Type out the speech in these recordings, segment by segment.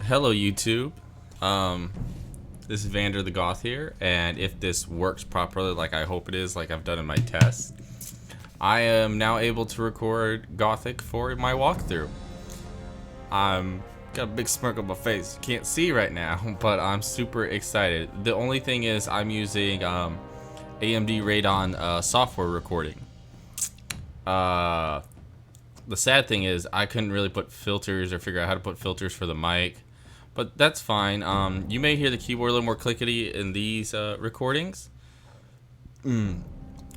Hello YouTube. This is EVANDERtHeGOTH here, and if this works properly like I hope it is, like I've done in my tests, I am now able to record Gothic for my walkthrough. I'm got a big smirk on my face. You can't see right now, but I'm super excited. The only thing is I'm using AMD Radeon software recording. The sad thing is I couldn't really put filters or figure out how to put filters for the mic, but that's fine. You may hear the keyboard a little more clickety in these recordings,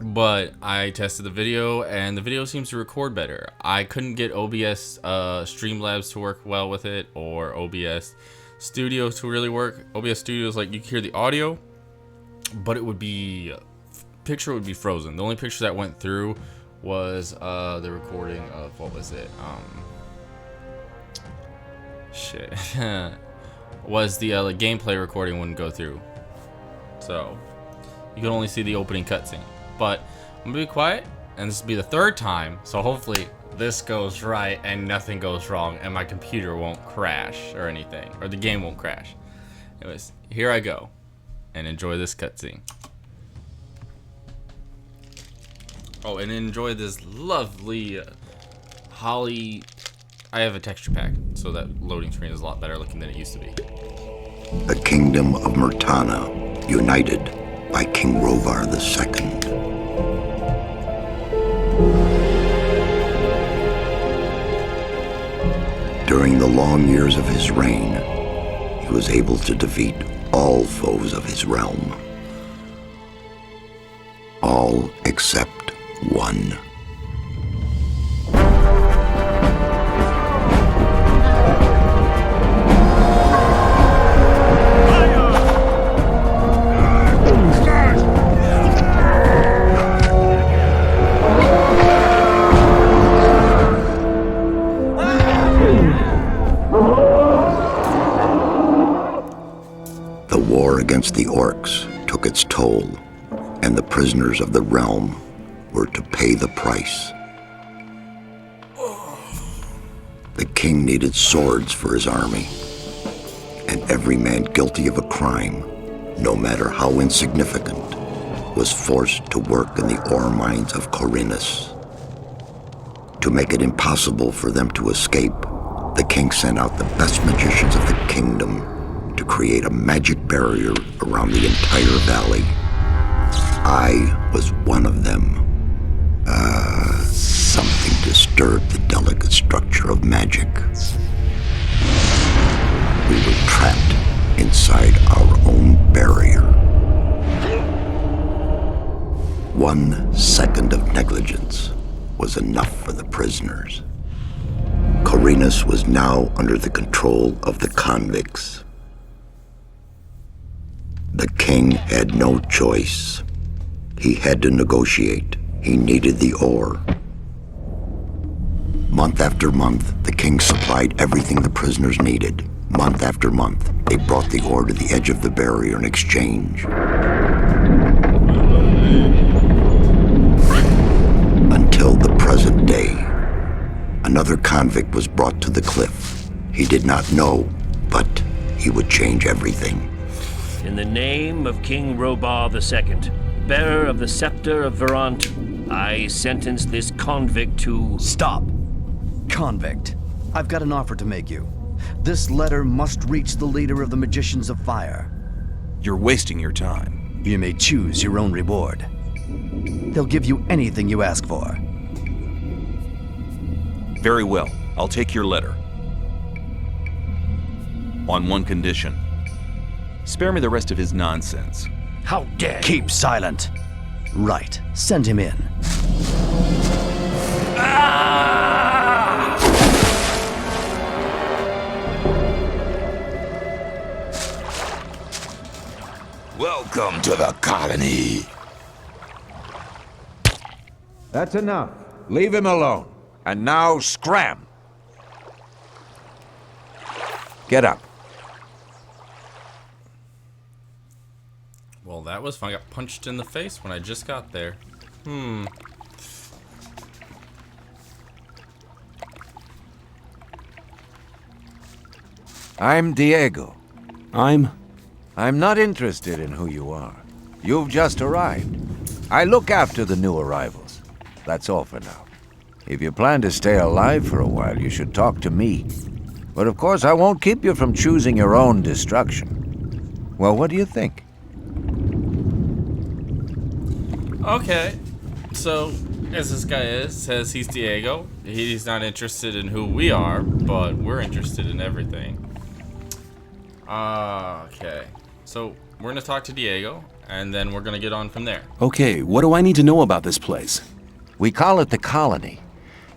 but I tested the video and the video seems to record better. I couldn't get OBS Streamlabs to work well with it, or OBS Studio to really work. OBS Studio is like you can hear the audio, but it would be picture would be frozen. The only picture that went through was the recording of, what was it, was the like, gameplay recording wouldn't go through, so you can only see the opening cutscene. But I'm gonna be quiet, and this will be the third time, so hopefully this goes right and nothing goes wrong and my computer won't crash or anything, or the game won't crash. Anyways, here I go, and enjoy this cutscene. Oh, and enjoy this lovely holly. I have a texture pack, so that loading screen is a lot better looking than it used to be. The kingdom of Murtana, united by King Rovar II. During the long years of his reign, he was able to defeat all foes of his realm. All except one. The war against the orcs took its toll, and the prisoners of the realm were to pay the price. The king needed swords for his army, and every man guilty of a crime, no matter how insignificant, was forced to work in the ore mines of Khorinis. To make it impossible for them to escape, the king sent out the best magicians of the kingdom to create a magic barrier around the entire valley. I was one of them. Something disturbed the delicate structure of magic. We were trapped inside our own barrier. 1 second of negligence was enough for the prisoners. Khorinis was now under the control of the convicts. The king had no choice. He had to negotiate. He needed the ore. Month after month, the king supplied everything the prisoners needed. Month after month, they brought the ore to the edge of the barrier in exchange. Until the present day, another convict was brought to the cliff. He did not know, but he would change everything. In the name of King Robar II, bearer of the scepter of Verant, I sentence this convict to... Stop! Convict, I've got an offer to make you. This letter must reach the leader of the Magicians of Fire. You're wasting your time. You may choose your own reward. They'll give you anything you ask for. Very well, I'll take your letter. On one condition. Spare me the rest of his nonsense. How dare you! Keep silent. Right, send him in. Welcome to the colony. That's enough. Leave him alone. And now scram. Get up. Well, that was fun. I got punched in the face when I just got there. I'm Diego. I'm not interested in who you are. You've just arrived. I look after the new arrivals. That's all for now. If you plan to stay alive for a while, you should talk to me. But of course, I won't keep you from choosing your own destruction. Well, what do you think? Okay, so as this guy says he's Diego. He's not interested in who we are, but we're interested in everything. Okay, so we're gonna talk to Diego, and then we're gonna get on from there. Okay, what do I need to know about this place? We call it the colony.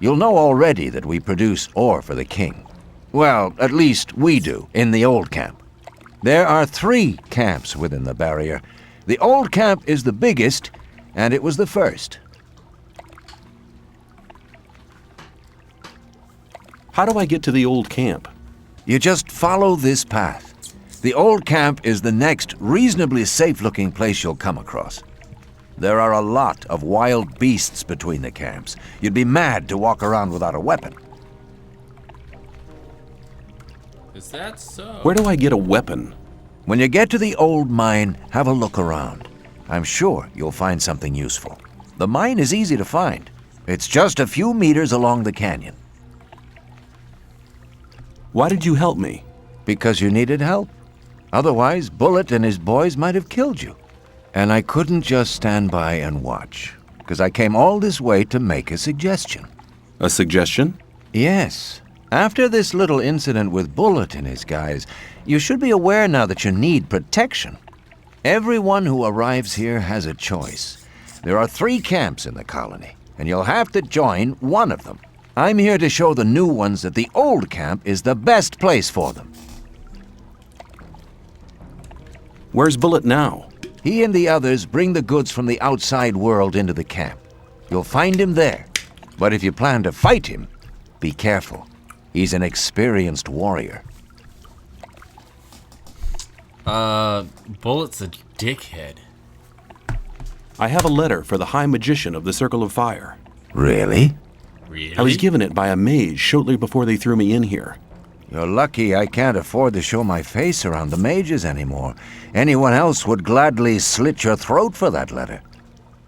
You'll know already that we produce ore for the king. Well, at least we do, in the old camp. There are 3 camps within the barrier. The old camp is the biggest, and it was the first. How do I get to the old camp? You just follow this path. The old camp is the next reasonably safe-looking place you'll come across. There are a lot of wild beasts between the camps. You'd be mad to walk around without a weapon. Is that so? Where do I get a weapon? When you get to the old mine, have a look around. I'm sure you'll find something useful. The mine is easy to find. It's just a few meters along the canyon. Why did you help me? Because you needed help. Otherwise, Bullet and his boys might have killed you. And I couldn't just stand by and watch, because I came all this way to make a suggestion. A suggestion? Yes. After this little incident with Bullet and his guys, you should be aware now that you need protection. Everyone who arrives here has a choice. There are 3 camps in the colony, and you'll have to join one of them. I'm here to show the new ones that the old camp is the best place for them. Where's Bullet now? He and the others bring the goods from the outside world into the camp. You'll find him there. But if you plan to fight him, be careful. He's an experienced warrior. Bullet's a dickhead. I have a letter for the High Magician of the Circle of Fire. Really? Really? I was given it by a mage shortly before they threw me in here. You're lucky I can't afford to show my face around the mages anymore. Anyone else would gladly slit your throat for that letter.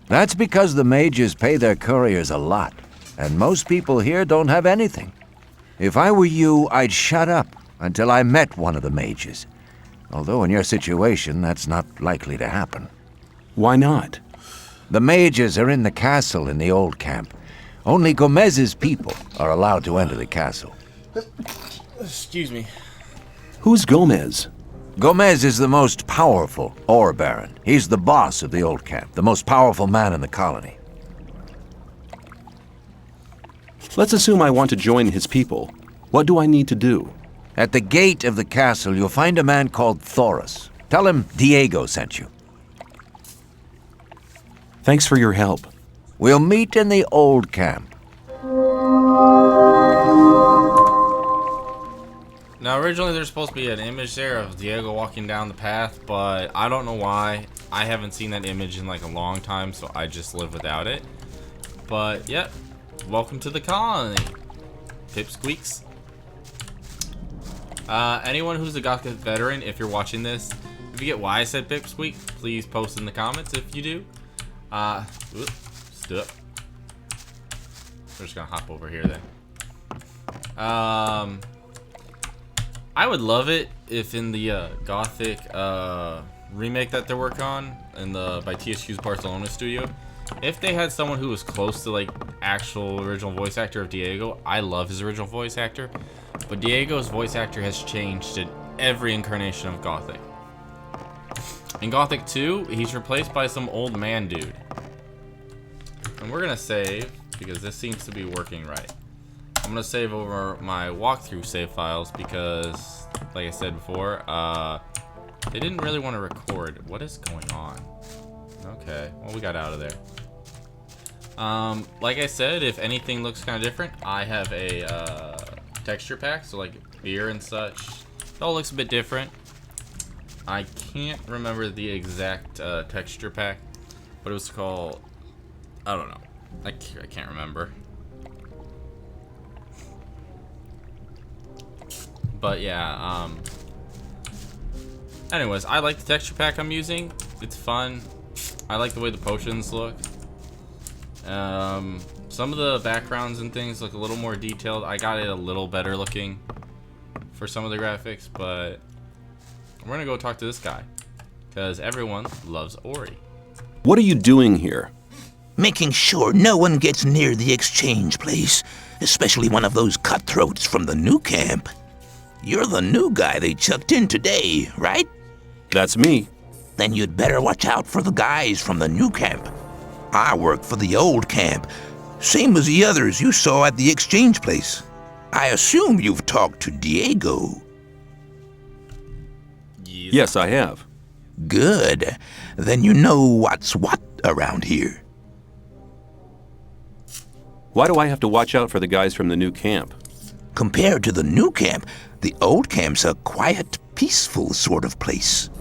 That's because the mages pay their couriers a lot, and most people here don't have anything. If I were you, I'd shut up until I met one of the mages. Although in your situation, that's not likely to happen. Why not? The mages are in the castle in the old camp. Only Gomez's people are allowed to enter the castle. Excuse me. Who's Gomez? Gomez is the most powerful ore baron. He's the boss of the old camp, the most powerful man in the colony. Let's assume I want to join his people. What do I need to do? At the gate of the castle, you'll find a man called Thoris. Tell him Diego sent you. Thanks for your help. We'll meet in the old camp. Now, originally there's supposed to be an image there of Diego walking down the path, but I don't know why. I haven't seen that image in like a long time, so I just live without it. But, yep. Welcome to the colony, Pipsqueaks. Anyone who's a Gothic veteran, if you're watching this, if you get why I said Pipsqueak, please post in the comments if you do. We're just gonna hop over here then. I would love it if in the Gothic remake that they're working on in the by THQ's Barcelona studio, if they had someone who was close to like actual original voice actor of Diego. I love his original voice actor, but Diego's voice actor has changed in every incarnation of Gothic. In Gothic 2, he's replaced by some old man dude. And we're gonna save because this seems to be working right. I'm gonna save over my walkthrough save files because, like I said before, they didn't really want to record. What is going on? Okay, well, we got out of there. Like I said, if anything looks kind of different, I have a texture pack, so like beer and such. It all looks a bit different. I can't remember the exact texture pack, but it was called, I don't know. I can't remember. But yeah, anyways, I like the texture pack I'm using. It's fun. I like the way the potions look. Some of the backgrounds and things look a little more detailed. I got it a little better looking for some of the graphics, but we're gonna go talk to this guy because everyone loves Ori. What are you doing here? Making sure no one gets near the exchange place, especially one of those cutthroats from the new camp. You're the new guy they chucked in today, right? That's me. Then you'd better watch out for the guys from the new camp. I work for the old camp, same as the others you saw at the exchange place. I assume you've talked to Diego. Yes, I have. Good. Then you know what's what around here. Why do I have to watch out for the guys from the new camp? Compared to the new camp, the old camp's a quiet, peaceful sort of place.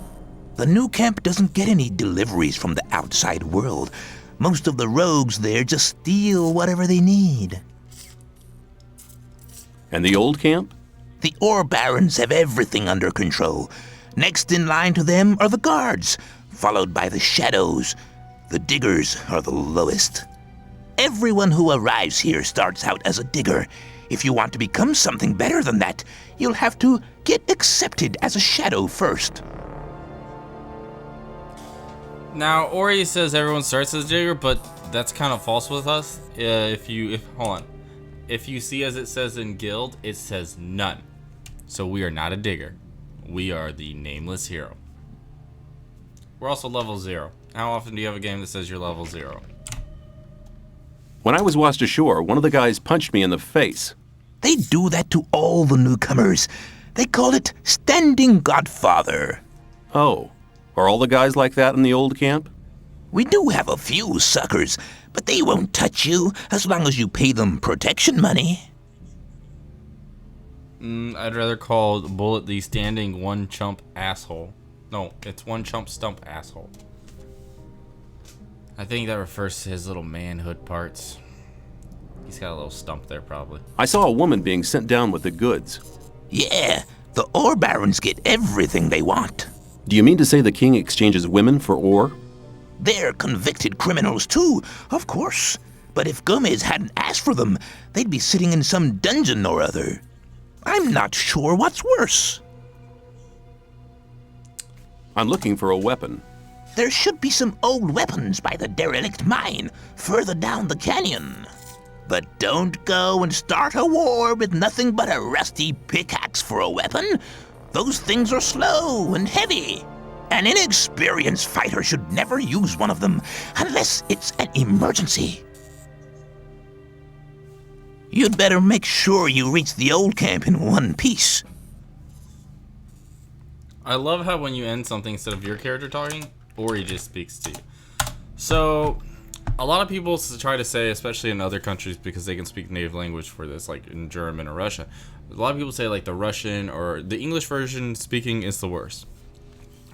The new camp doesn't get any deliveries from the outside world. Most of the rogues there just steal whatever they need. And the old camp? The ore barons have everything under control. Next in line to them are the guards, followed by the shadows. The diggers are the lowest. Everyone who arrives here starts out as a digger. If you want to become something better than that, you'll have to get accepted as a shadow first. Now, Ori says everyone starts as a digger, but that's kind of false with us. Hold on. If you see as it says in guild, it says none. So we are not a digger. We are the nameless hero. We're also level 0. How often do you have a game that says you're level 0? When I was washed ashore, one of the guys punched me in the face. They do that to all the newcomers. They call it standing Godfather. Oh, are all the guys like that in the old camp? We do have a few suckers, but they won't touch you as long as you pay them protection money. I'd rather call Bullet the standing one chump asshole. No, it's one chump stump asshole. I think that refers to his little manhood parts. He's got a little stump there, probably. I saw a woman being sent down with the goods. Yeah, the ore barons get everything they want. Do you mean to say the king exchanges women for ore? They're convicted criminals too, of course. But if Gomez hadn't asked for them, they'd be sitting in some dungeon or other. I'm not sure what's worse. I'm looking for a weapon. There should be some old weapons by the derelict mine, further down the canyon. But don't go and start a war with nothing but a rusty pickaxe for a weapon. Those things are slow and heavy. An inexperienced fighter should never use one of them unless it's an emergency. You'd better make sure you reach the old camp in one piece. I love how when you end something, instead of your character talking, Ori just speaks to you. So, a lot of people try to say, especially in other countries, because they can speak native language for this, like in German or Russia, a lot of people say like the Russian or the English version speaking is the worst.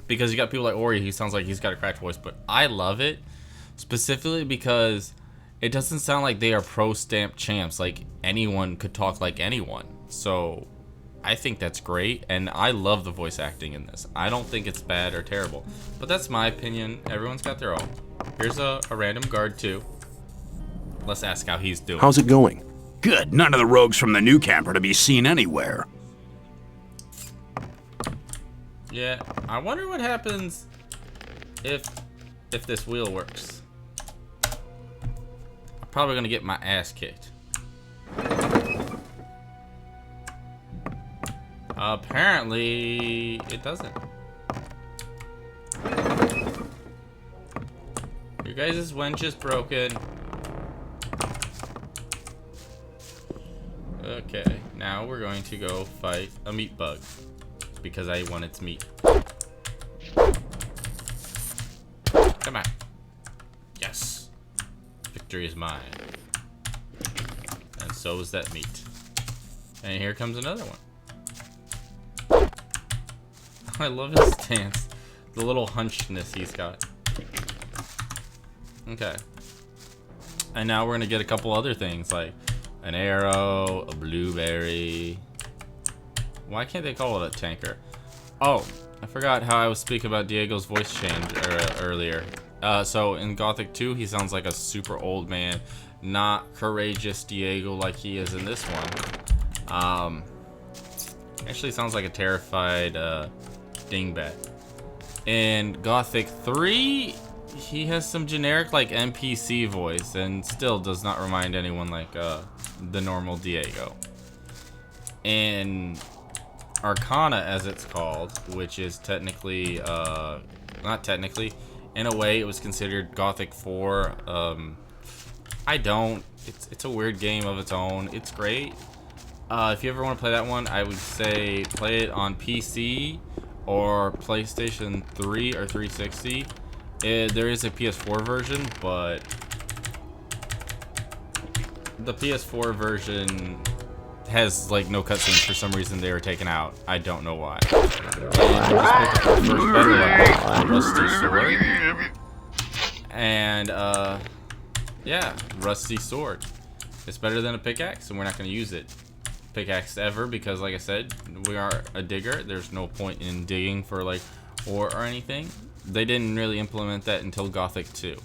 Because you got people like Ori, he sounds like he's got a cracked voice, but I love it specifically because it doesn't sound like they are pro stamp champs. Like anyone could talk like anyone. So I think that's great, and I love the voice acting in this. I don't think it's bad or terrible, but that's my opinion. Everyone's got their own. Here's a random guard too. Let's ask how he's doing. How's it going? Good. None of the rogues from the new camp are to be seen anywhere. Yeah, I wonder what happens if this wheel works. I'm probably gonna get my ass kicked. Apparently, it doesn't. Your guys' winch is broken. Okay, now we're going to go fight a meat bug because I want its meat. Come on. Yes. Victory is mine. And so is that meat. And here comes another one. I love his stance. The little hunchness he's got. Okay. And now we're gonna get a couple other things like an arrow, a blueberry. Why can't they call it a tanker? Oh, I forgot how I was speaking about Diego's voice change earlier. So in Gothic 2, he sounds like a super old man, not courageous Diego like he is in this one. Actually sounds like a terrified dingbat. In Gothic 3, he has some generic like NPC voice and still does not remind anyone like the normal Diego. In Arcana, as it's called, which is technically not technically, in a way it was considered Gothic 4. It's a weird game of its own. It's great. If you ever want to play that one, I would say play it on PC or PlayStation 3 or 360. There is a PS4 version, but the PS4 version has like no cutscenes for some reason. They were taken out. I don't know why. And we'll just pick up the first better weapon, the Rusty Sword. And yeah, Rusty Sword. It's better than a pickaxe, and we're not going to use it. Pickaxe ever, because like I said, we are a digger. There's no point in digging for like ore or anything. They didn't really implement that until Gothic 2.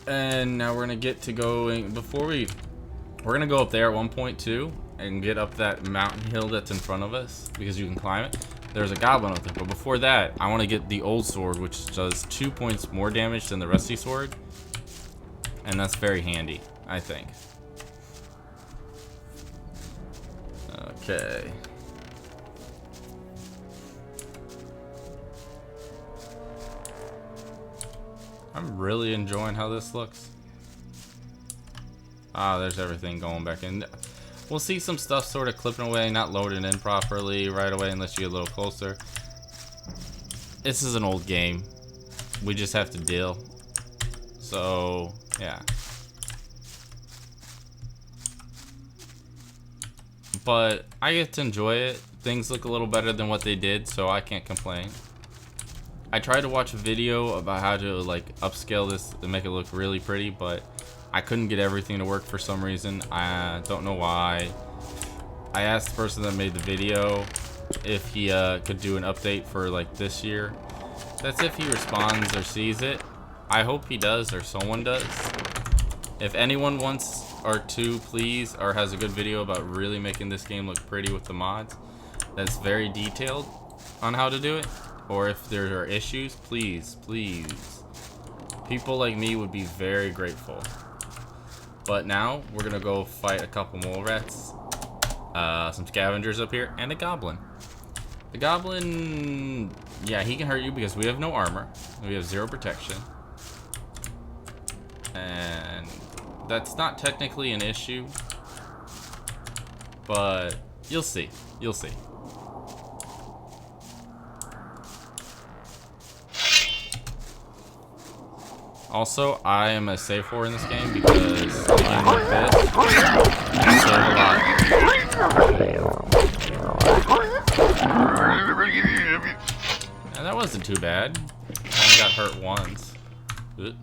And now we're gonna get to going we're gonna go up there at 1.2 and get up that mountain hill that's in front of us, because you can climb it. There's a goblin up there, but before that I want to get the old sword, which does 2 points more damage than the rusty sword, and that's very handy, I think. Okay. I'm really enjoying how this looks. Ah, there's everything going back in. We'll see some stuff sort of clipping away, not loading in properly right away unless you get a little closer. This is an old game. We just have to deal. So, yeah. But I get to enjoy it. Things look a little better than what they did, so I can't complain. I tried to watch a video about how to like upscale this and make it look really pretty, but I couldn't get everything to work for some reason. I don't know why. I asked the person that made the video if he could do an update for like this year. That's if he responds or sees it. I hope he does, or someone does. If anyone wants or to, please, or has a good video about really making this game look pretty with the mods that's very detailed on how to do it, or if there are issues, please, please. People like me would be very grateful. But now we're gonna go fight a couple mole rats, some scavengers up here, and a goblin. The goblin, yeah, he can hurt you because we have no armor. We have 0 protection. And that's not technically an issue, but you'll see. You'll see. Also, I am a safe whore in this game because a game like this, I save a lot. And that wasn't too bad. I only got hurt once. Oop.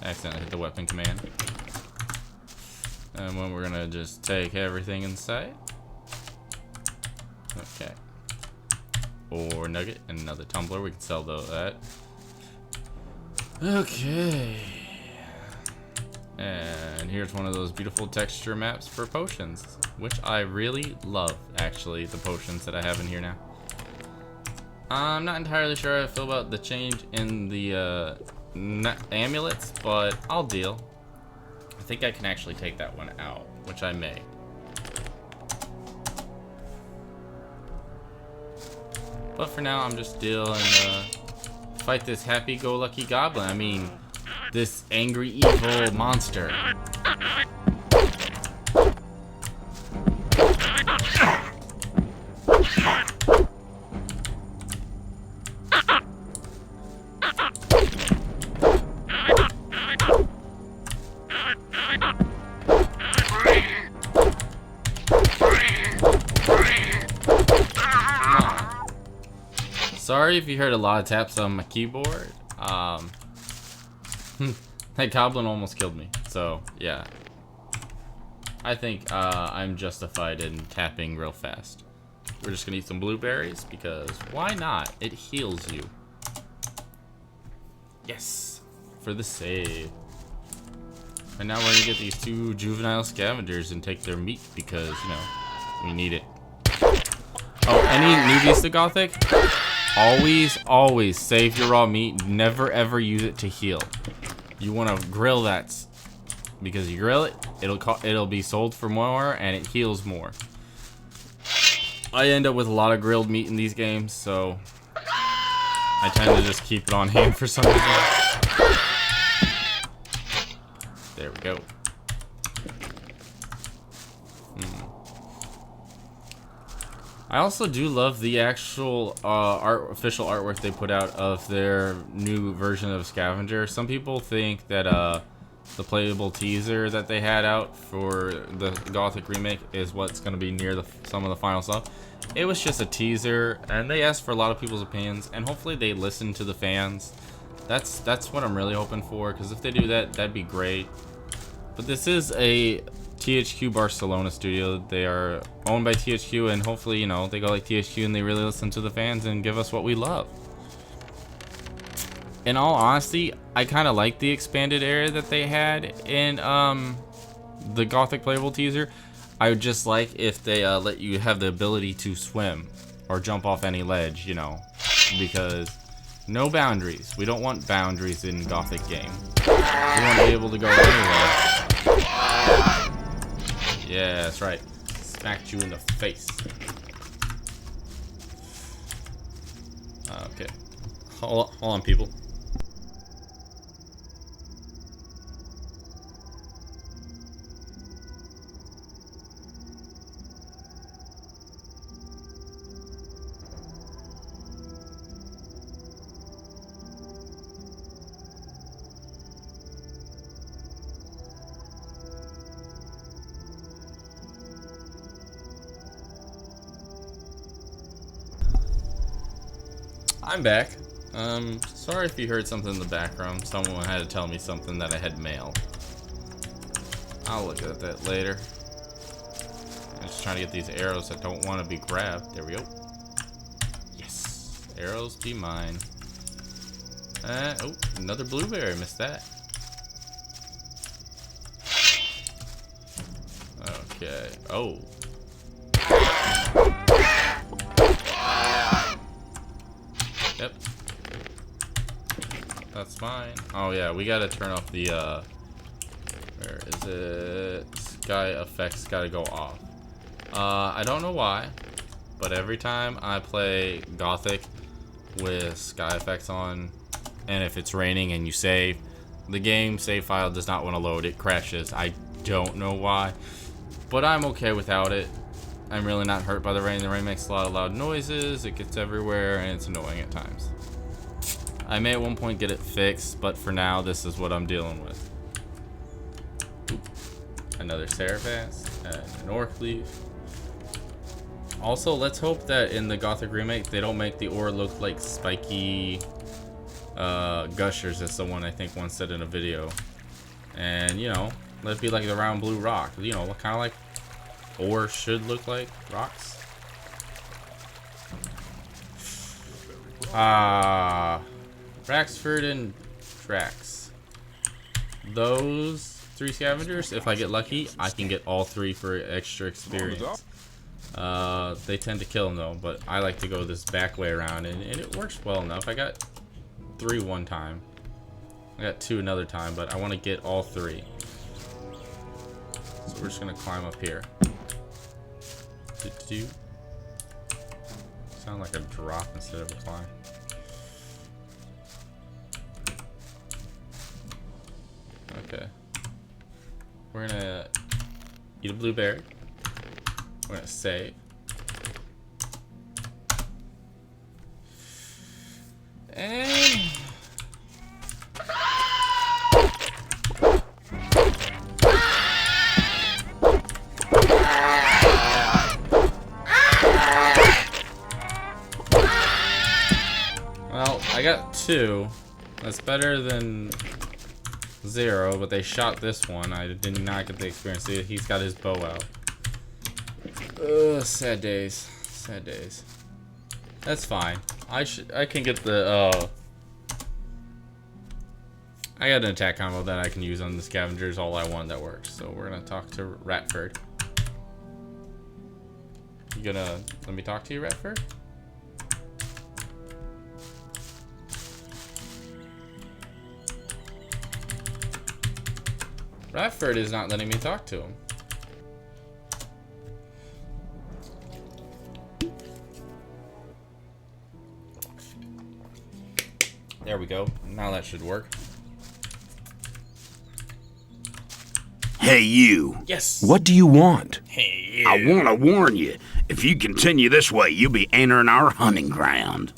Accidentally hit the weapon command. And then we're gonna just take everything in sight. Okay. Or nugget and another tumbler. We can sell that. Okay. And here's one of those beautiful texture maps for potions, which I really love, actually, the potions that I have in here now. I'm not entirely sure how I feel about the change in the amulets, but I'll deal. I think I can actually take that one out, which I may. But for now, I'm just dealing fight this happy-go-lucky goblin. I mean, this angry, evil monster. Sorry if you heard a lot of taps on my keyboard. That goblin almost killed me, so yeah. I think I'm justified in tapping real fast. We're just gonna eat some blueberries because why not? It heals you. Yes, for the save. And now we're gonna get these 2 juvenile scavengers and take their meat because, you know, we need it. Oh, any newbies to Gothic? Always save your raw meat. Never ever use it to heal. You want to grill that because you grill it, it'll be sold for more and it heals more. I end up with a lot of grilled meat in these games, so I tend to just keep it on hand for some reason. There we go. I also do love the actual official artwork they put out of their new version of Scavenger. Some people think that the playable teaser that they had out for the Gothic remake is what's going to be near some of the final stuff. It was just a teaser, and they asked for a lot of people's opinions, and hopefully they listen to the fans. That's what I'm really hoping for, because if they do that, that'd be great. But this is a THQ Barcelona studio. They are owned by THQ, and hopefully, you know, they go like THQ and they really listen to the fans and give us what we love. In all honesty, I kind of like the expanded area that they had in the Gothic playable teaser. I would just like if they let you have the ability to swim or jump off any ledge, you know, because no boundaries. We don't want boundaries in Gothic game. We want to be able to go anywhere. Yeah, that's right. Smacked you in the face. Okay. Hold on, people. I'm back. Sorry if you heard something in the background. Someone had to tell me something that I had mail. I'll look at that later. I'm just trying to get these arrows that don't want to be grabbed. There we go. Yes. Arrows be mine. Oh, another blueberry. Missed that. Okay. Oh. Yep. That's fine. Oh yeah, we gotta turn off the where is it? Sky effects gotta go off. I don't know why, but every time I play Gothic with sky effects on, and if it's raining and you save, the game save file does not want to load. It crashes. I don't know why, but I'm okay without it. I'm really not hurt by the rain. The rain makes a lot of loud noises. It gets everywhere, and it's annoying at times. I may at one point get it fixed, but for now, this is what I'm dealing with. Oop. Another Seraphas, and an Orc Leaf. Also, let's hope that in the Gothic remake, they don't make the ore look like spiky gushers, as someone I think once said in a video. And, you know, let it be like the round blue rock. You know, kind of like ore should look like rocks. Raxford and Drax. Those 3 scavengers, if I get lucky, I can get all 3 for extra experience. They tend to kill them though, but I like to go this back way around, and it works well enough. I got 3 one time. I got 2 another time, but I want to get all 3. So we're just gonna climb up here. Sound like a drop instead of a climb. Okay. We're gonna eat a blueberry. We're gonna save. And well, I got 2. That's better than 0, but they shot this one. I did not get the experience. See, he's got his bow out. Ugh, sad days. Sad days. That's fine. I can get the I got an attack combo that I can use on the scavengers all I want that works. So we're gonna talk to Ratford. You gonna let me talk to you, Ratford? Ratford is not letting me talk to him. There we go. Now that should work. Hey, you. Yes. What do you want? Hey, I want to warn you. If you continue this way, you'll be entering our hunting ground.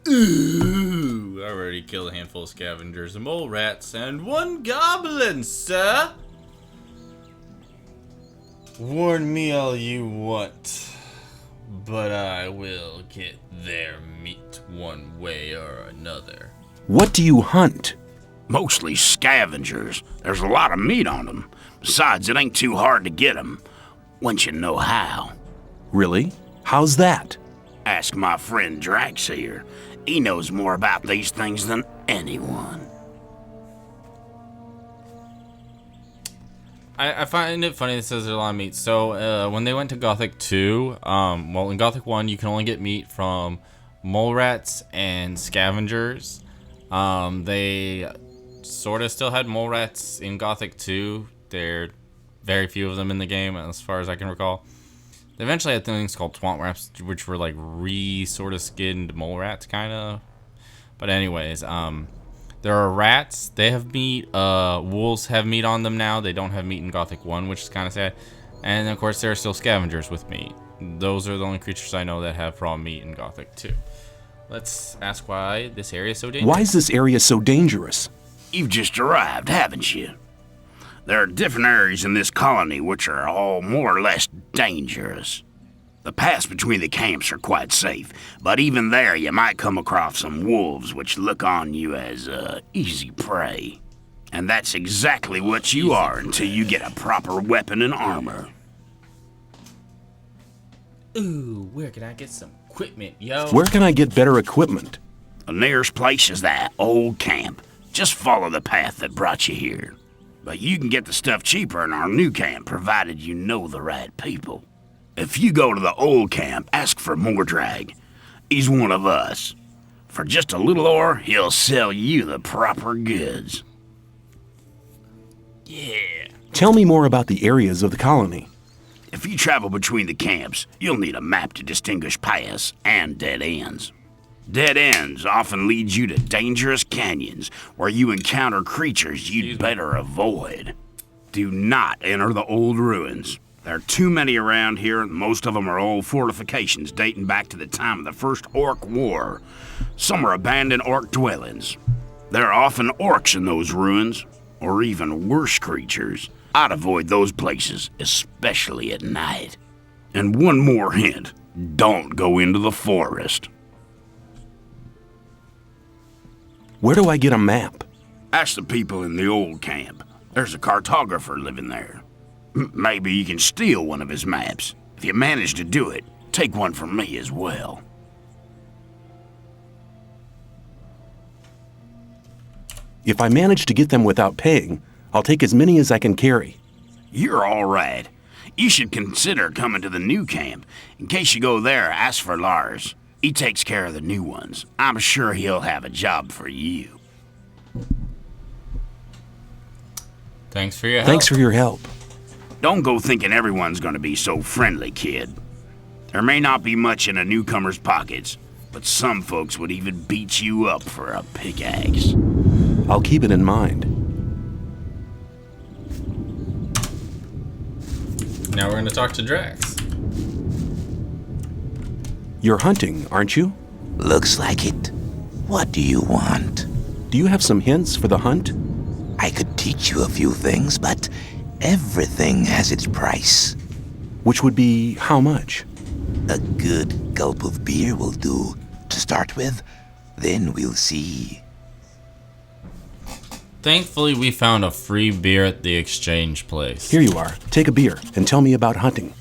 Ooh, I already killed a handful of scavengers, and mole rats, and 1 goblin, sir. Warn me all you want, but I will get their meat one way or another. What do you hunt? Mostly scavengers. There's a lot of meat on them. Besides, it ain't too hard to get them, once you know how. Really? How's that? Ask my friend Drax here. He knows more about these things than anyone. I find it funny it says there's a lot of meat. So when they went to Gothic 2, well, in Gothic 1 you can only get meat from mole rats and scavengers. They sort of still had mole rats in Gothic 2. There are very few of them in the game, as far as I can recall. They eventually had things called twant rats, which were like sort of skinned mole rats, kind of. But anyways, there are rats. They have meat. Wolves have meat on them now. They don't have meat in Gothic 1, which is kind of sad. And of course, there are still scavengers with meat. Those are the only creatures I know that have raw meat in Gothic 2. Let's ask why this area is so dangerous. Why is this area so dangerous? You've just arrived, haven't you? There are different areas in this colony which are all more or less dangerous. The paths between the camps are quite safe, but even there you might come across some wolves which look on you as easy prey. And that's exactly what you are until you get a proper weapon and armor. Ooh, where can I get some equipment, yo? Where can I get better equipment? The nearest place is that old camp. Just follow the path that brought you here. But you can get the stuff cheaper in our new camp, provided you know the right people. If you go to the old camp, ask for Mordrag. He's one of us. For just a little ore, he'll sell you the proper goods. Yeah. Tell me more about the areas of the colony. If you travel between the camps, you'll need a map to distinguish paths and dead ends. Dead ends often lead you to dangerous canyons where you encounter creatures you'd better avoid. Do not enter the old ruins. There are too many around here, and most of them are old fortifications dating back to the time of the First Orc War. Some are abandoned orc dwellings. There are often orcs in those ruins, or even worse creatures. I'd avoid those places, especially at night. And one more hint, don't go into the forest. Where do I get a map? Ask the people in the old camp. There's a cartographer living there. Maybe you can steal one of his maps. If you manage to do it, take one from me as well. If I manage to get them without paying, I'll take as many as I can carry. You're all right. You should consider coming to the new camp. In case you go there, ask for Lars. He takes care of the new ones. I'm sure he'll have a job for you. Thanks for your help. Thanks for your help. Don't go thinking everyone's gonna be so friendly, kid. There may not be much in a newcomer's pockets, but some folks would even beat you up for a pickaxe. I'll keep it in mind. Now we're gonna talk to Drax. You're hunting, aren't you? Looks like it. What do you want? Do you have some hints for the hunt? I could teach you a few things, but everything has its price. Which would be how much? A good gulp of beer will do to start with. Then we'll see. Thankfully, we found a free beer at the exchange place. Here you are. Take a beer and tell me about hunting.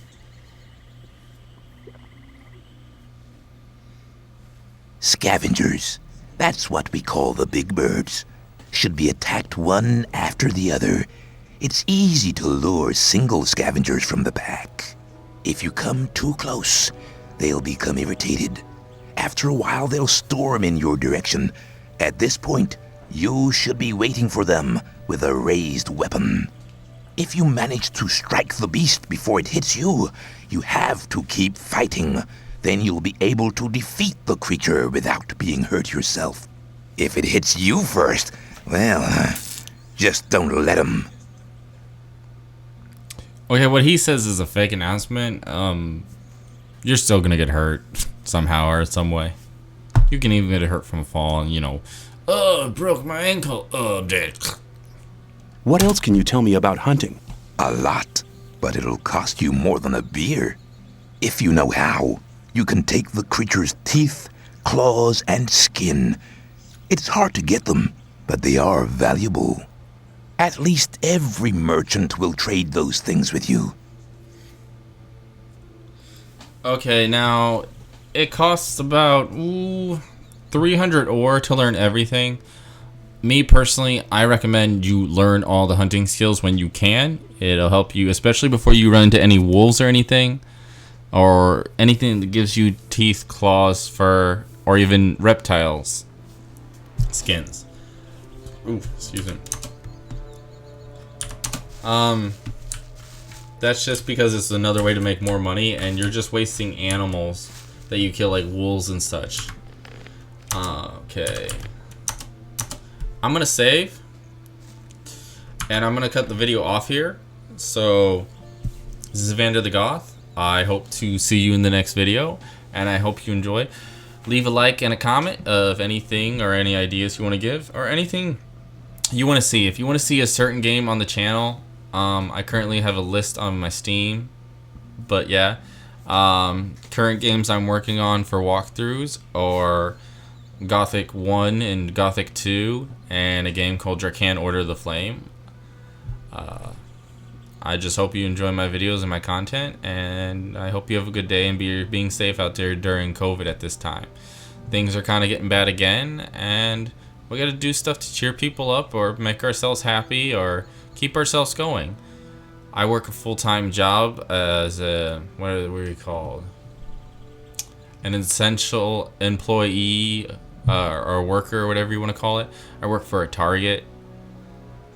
Scavengers. That's what we call the big birds. Should be attacked one after the other. It's easy to lure single scavengers from the pack. If you come too close, they'll become irritated. After a while, they'll storm in your direction. At this point, you should be waiting for them with a raised weapon. If you manage to strike the beast before it hits you, you have to keep fighting. Then you'll be able to defeat the creature without being hurt yourself. If it hits you first, well, just don't let him. Okay, what he says is a fake announcement. You're still gonna get hurt somehow or some way. You can even get hurt from a fall and, you know, oh, broke my ankle. Oh, dead. What else can you tell me about hunting? A lot, but it'll cost you more than a beer. If you know how, you can take the creature's teeth, claws, and skin. It's hard to get them, but they are valuable. At least every merchant will trade those things with you. Okay, now it costs about 300 ore to learn everything. Me personally, I recommend you learn all the hunting skills when you can. It'll help you, especially before you run into any wolves or anything, or anything that gives you teeth, claws, fur, or even reptiles skins. Ooh, excuse me. That's just because it's another way to make more money, and you're just wasting animals that you kill, like wolves and such. Okay. I'm gonna save, and I'm gonna cut the video off here. So, this is EVANDERtHeGOTH. I hope to see you in the next video, and I hope you enjoy. Leave a like and a comment of anything or any ideas you want to give, or anything you want to see. If you want to see a certain game on the channel, I currently have a list on my Steam, but yeah, current games I'm working on for walkthroughs are Gothic 1 and Gothic 2, and a game called Dracan Order of the Flame. I just hope you enjoy my videos and my content, and I hope you have a good day and being safe out there during COVID at this time. Things are kind of getting bad again, and we got to do stuff to cheer people up or make ourselves happy or keep ourselves going. I work a full-time job as a, what are we called? An essential employee or worker, or whatever you want to call it. I work for a Target,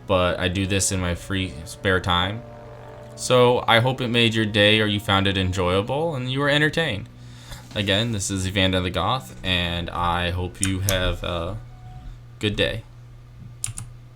but I do this in my free spare time. So I hope it made your day, or you found it enjoyable and you were entertained. Again, this is EVANDERtHeGOTH, and I hope you have a good day.